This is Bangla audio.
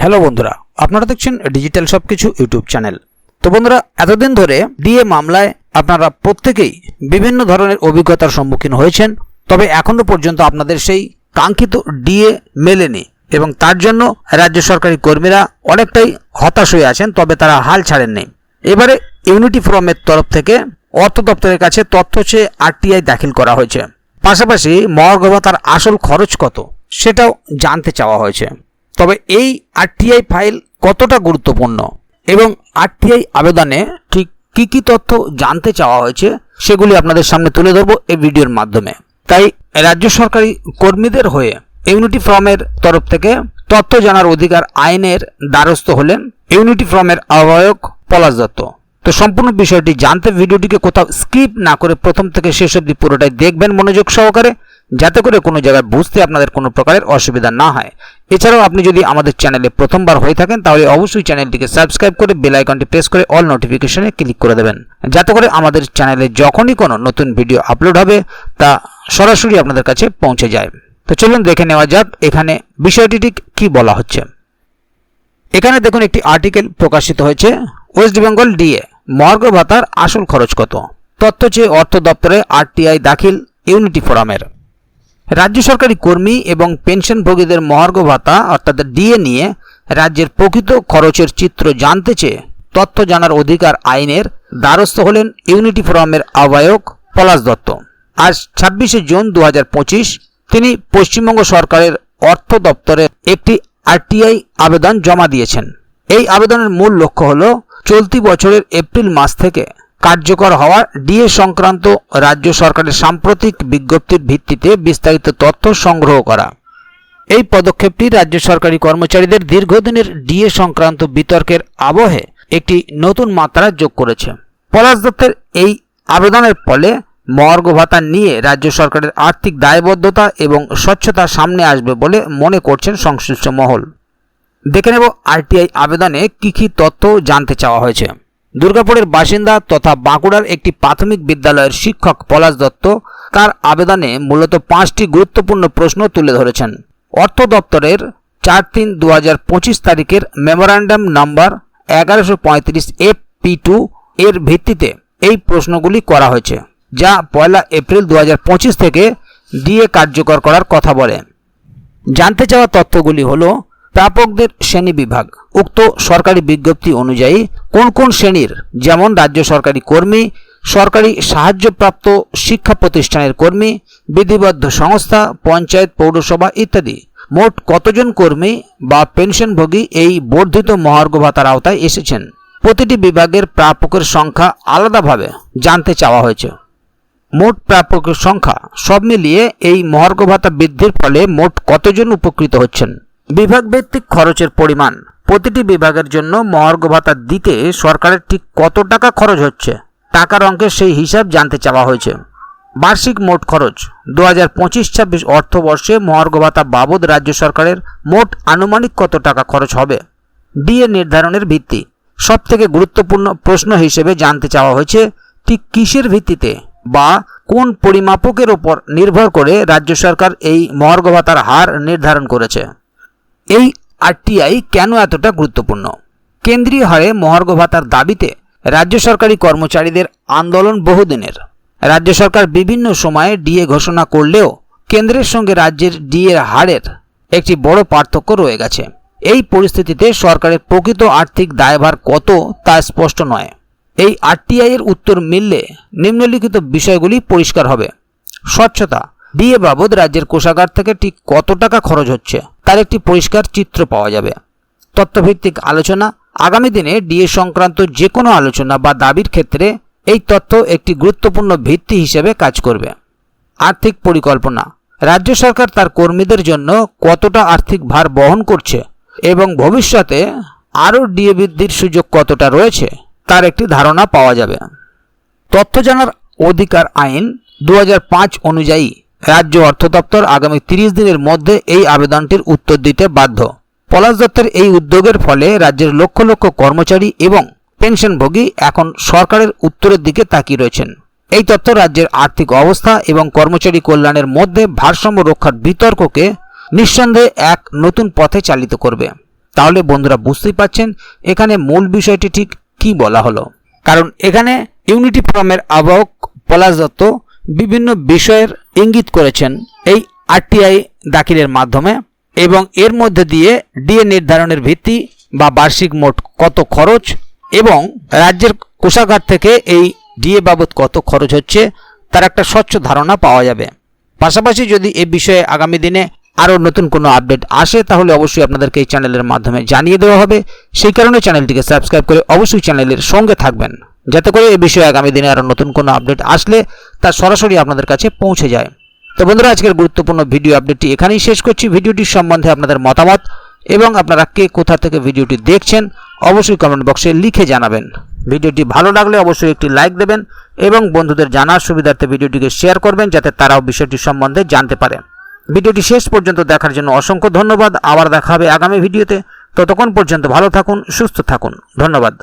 হ্যালো বন্ধুরা, আপনারা দেখছেন ডিজিটাল সবকিছু ইউটিউব চ্যানেল। তো বন্ধুরা, এতদিন ধরে ডিএ মামলায় আপনারা প্রত্যেকেই বিভিন্ন ধরনের অভিজ্ঞতার সম্মুখীন হয়েছেন, তবে এখনো পর্যন্ত আপনাদের সেই কাঙ্ক্ষিত ডিএ মেলেনি এবং তার জন্য রাজ্য সরকারি কর্মীরা অনেকটাই হতাশ হয়ে আছেন, তবে তারা হাল ছাড়েননি। এবারে ইউনিটি ফোরামের তরফ থেকে অর্থ দপ্তরের কাছে তথ্য চেয়ে আরটিআই দাখিল করা হয়েছে। পাশাপাশি মহার্ঘ ভাতার আসল খরচ কত সেটাও জানতে চাওয়া হয়েছে। তবে এই আরটিআই ফাইল কতটা গুরুত্বপূর্ণ এবং আরটিআই আবেদনে ঠিক কী কী তথ্য জানতে চাওয়া হয়েছে সেগুলি আপনাদের সামনে তুলে ধরবো এই ভিডিওর মাধ্যমে। তাই রাজ্য সরকারি কর্মীদের হয়ে ইউনিটি ফোরামের তরফ থেকে তথ্য জানার অধিকার আইনের দ্বারস্থ হলেন ইউনিটি ফোরামের আহ্বায়ক পলাশ দত্ত। তো সম্পূর্ণ বিষয়টি জানতে ভিডিওটিকে কোথাও স্কিপ না করে প্রথম থেকে শেষ অবধি পুরোটাই দেখবেন মনোযোগ সহকারে, যাতে করে কোনো জায়গায় বুঝতে আপনাদের কোনো প্রকারের অসুবিধা না হয়। এছাড়াও আপনি যদি আমাদের চ্যানেলে প্রথমবার হয়ে থাকেন তাহলে অবশ্যই চ্যানেলটিকে সাবস্ক্রাইব করে বেল আইকনটি প্রেস করে অল নোটিফিকেশনে ক্লিক করে দেবেন, যাতে করে আমাদের চ্যানেলে যখনই কোনো নতুন ভিডিও আপলোড হবে তা সরাসরি আপনাদের কাছে পৌঁছে যায়। তো চলুন দেখে নেওয়া যাক এখানে বিষয়টি ঠিক কী বলা হচ্ছে। এখানে দেখুন একটি আর্টিকেল প্রকাশিত হয়েছে, ওয়েস্ট বেঙ্গল ডিএ মহার্ঘ ভাতার আসল খরচ কত, তথ্য চেয়ে অর্থ দপ্তরে আরটিআই দাখিল ইউনিটি ফোরামের। রাজ্য সরকারি কর্মী এবং পেনশনভোগীদের মহার্ঘ ভাতা অর্থাৎ ডিএ নিয়ে রাজ্যের প্রকৃত খরচের চিত্র জানতে চেয়ে তথ্য জানার অধিকার আইনের দ্বারস্থ হলেন ইউনিটি ফোরামের আহ্বায়ক পলাশ দত্ত। আজ 26শে জুন 2025 তিনি পশ্চিমবঙ্গ সরকারের অর্থ দপ্তরে একটি আরটিআই আবেদন জমা দিয়েছেন। এই আবেদনের মূল লক্ষ্য হল চলতি বছরের এপ্রিল মাস থেকে কার্যকর হওয়া ডিএ সংক্রান্ত রাজ্য সরকারের সাম্প্রতিক বিজ্ঞপ্তির ভিত্তিতে বিস্তারিত তথ্য সংগ্রহ করা। এই পদক্ষেপটি রাজ্য সরকারি কর্মচারীদের দীর্ঘদিনের ডিএ সংক্রান্ত বিতর্কের আবহে একটি নতুন মাত্রা যোগ করেছে। পলাশ দত্তের এই আবেদনের ফলে মহার্ঘ ভাতা নিয়ে রাজ্য সরকারের আর্থিক দায়বদ্ধতা এবং স্বচ্ছতা সামনে আসবে বলে মনে করছেন সংশ্লিষ্ট মহল। দেখে নেব আরটিআই আবেদনে কী কী তথ্য জানতে চাওয়া হয়েছে। দুর্গাপুরের বাসিন্দা তথা বাঁকুড়ার একটি প্রাথমিক বিদ্যালয়ের শিক্ষক পলাশ দত্ত তার আবেদনে মূলত 5টি গুরুত্বপূর্ণ প্রশ্ন তুলে ধরেছেন। অর্থ দপ্তরের 4/3/2025 তারিখের মেমোরান্ডাম নাম্বার 1135 FP2 এর ভিত্তিতে এই প্রশ্নগুলি করা হয়েছে, যা 1 এপ্রিল 2025 থেকে ডিএ কার্যকর করার কথা বলে। জানতে চাওয়া তথ্যগুলি হল প্রাপকদের শ্রেণী বিভাগ, উক্ত সরকারি বিজ্ঞপ্তি অনুযায়ী কোন কোন শ্রেণীর, যেমন রাজ্য সরকারি কর্মী, সরকারি সাহায্যপ্রাপ্ত শিক্ষা প্রতিষ্ঠানের কর্মী, বিধিবদ্ধ সংস্থা, পঞ্চায়েত, পৌরসভা ইত্যাদি মোট কতজন কর্মী বা পেনশনভোগী এই বর্ধিত মহার্ঘ ভাতার আওতায় এসেছেন। প্রতিটি বিভাগের প্রাপকের সংখ্যা আলাদাভাবে জানতে চাওয়া হয়েছে। মোট প্রাপকের সংখ্যা সব মিলিয়ে এই মহার্ঘ ভাতা বৃদ্ধির ফলে মোট কতজন উপকৃত হচ্ছেন। বিভাগ ভিত্তিক খরচের পরিমাণ, প্রতিটি বিভাগের জন্য মহার্ঘ ভাতা দিতে সরকারের ঠিক কত টাকা খরচ হচ্ছে, টাকার অঙ্কের সেই হিসাব জানতে চাওয়া হয়েছে। বার্ষিক মোট খরচ, 2025-26 অর্থবর্ষে মহার্ঘ ভাতা বাবদ রাজ্য সরকারের মোট আনুমানিক কত টাকা খরচ হবে। ডিএ নির্ধারণের ভিত্তি, সবথেকে গুরুত্বপূর্ণ প্রশ্ন হিসেবে জানতে চাওয়া হয়েছে ঠিক কিসের ভিত্তিতে বা কোন পরিমাপকের ওপর নির্ভর করে রাজ্য সরকার এই মহার্ঘ ভাতার হার নির্ধারণ করেছে। এই আরটিআই কেন এতটা গুরুত্বপূর্ণ। কেন্দ্রীয় হারে মহার্ঘ ভাতার দাবিতে রাজ্য সরকারি কর্মচারীদের আন্দোলন বহুদিনের। রাজ্য সরকার বিভিন্ন সময়ে ডিএ ঘোষণা করলেও কেন্দ্রের সঙ্গে রাজ্যের ডিএর হারের একটি বড় পার্থক্য রয়ে গেছে। এই পরিস্থিতিতে সরকারের প্রকৃত আর্থিক দায়ভার কত তা স্পষ্ট নয়। এই আরটিআই এর উত্তর মিললে নিম্নলিখিত বিষয়গুলি পরিষ্কার হবে। স্বচ্ছতা, ডিএ বাবদ রাজ্যের কোষাগার থেকে ঠিক কত টাকা খরচ হচ্ছে তার একটি পরিষ্কার চিত্র পাওয়া যাবে। তথ্যভিত্তিক আলোচনা, আগামী দিনে ডিএ সংক্রান্ত যে কোনো আলোচনা বা দাবির ক্ষেত্রে এই তথ্য একটি গুরুত্বপূর্ণ ভিত্তি হিসেবে কাজ করবে। আর্থিক পরিকল্পনা, রাজ্য সরকার তার কর্মীদের জন্য কতটা আর্থিক ভার বহন করছে এবং ভবিষ্যতে আরও ডিএ বৃদ্ধির সুযোগ কতটা রয়েছে তার একটি ধারণা পাওয়া যাবে। তথ্য জানার অধিকার আইন 2005 অনুযায়ী রাজ্য অর্থ দপ্তর আগামী 30 দিনের মধ্যে এই আবেদনটির উত্তর দিতে বাধ্য। পলাশ দত্তের এই উদ্যোগের ফলে রাজ্যের লক্ষ লক্ষ কর্মচারী এবং পেনশনভোগী এখন সরকারের উত্তরের দিকে তাকিয়ে রয়েছেন। এই তথ্য রাজ্যের আর্থিক অবস্থা এবং কর্মচারী কল্যাণের মধ্যে ভারসাম্য রক্ষার বিতর্ককে নিঃসন্দেহে এক নতুন পথে চালিত করবে। তাহলে বন্ধুরা বুঝতেই পাচ্ছেন এখানে মূল বিষয়টি ঠিক কি বলা হলো। কারণ এখানে ইউনিটি ফোরামের আহ্বায়ক পলাশ দত্ত বিভিন্ন বিষয়ের ইঙ্গিত করেছেন এই আরটিআই দাখিলের মাধ্যমে, এবং এর মধ্যে দিয়ে ডিএ নির্ধারণের ভিত্তি বা বার্ষিক মোট কত খরচ এবং রাজ্যের কোষাগার থেকে এই ডিএ বাবদ কত খরচ হচ্ছে তার একটা স্বচ্ছ ধারণা পাওয়া যাবে। পাশাপাশি যদি এ বিষয়ে আগামী দিনে আরও নতুন কোনো আপডেট আসে তাহলে অবশ্যই আপনাদেরকে এই চ্যানেলের মাধ্যমে জানিয়ে দেওয়া হবে। সেই কারণে চ্যানেলটিকে সাবস্ক্রাইব করে অবশ্যই চ্যানেলের সঙ্গে থাকবেন, যাতে করে এই বিষয়ে আগামী দিনে আরও নতুন কোনো আপডেট আসলে তা সরাসরি আপনাদের কাছে পৌঁছে যায়। তো বন্ধুরা, আজকের গুরুত্বপূর্ণ ভিডিও আপডেটটি এখানেই শেষ করছি। ভিডিওটির সম্বন্ধে আপনাদের মতামত এবং আপনারা কে কোথা থেকে ভিডিওটি দেখছেন অবশ্যই কমেন্ট বক্সে লিখে জানাবেন। ভিডিওটি ভালো লাগলে অবশ্যই একটি লাইক দেবেন এবং বন্ধুদের জানার সুবিধার্থে ভিডিওটিকে শেয়ার করবেন, যাতে তারাও বিষয়টি সম্বন্ধে জানতে পারে। ভিডিওটি শেষ পর্যন্ত দেখার জন্য অসংখ্য ধন্যবাদ। আবার দেখা হবে আগামী ভিডিওতে। ততক্ষণ পর্যন্ত ভালো থাকুন, সুস্থ থাকুন। ধন্যবাদ।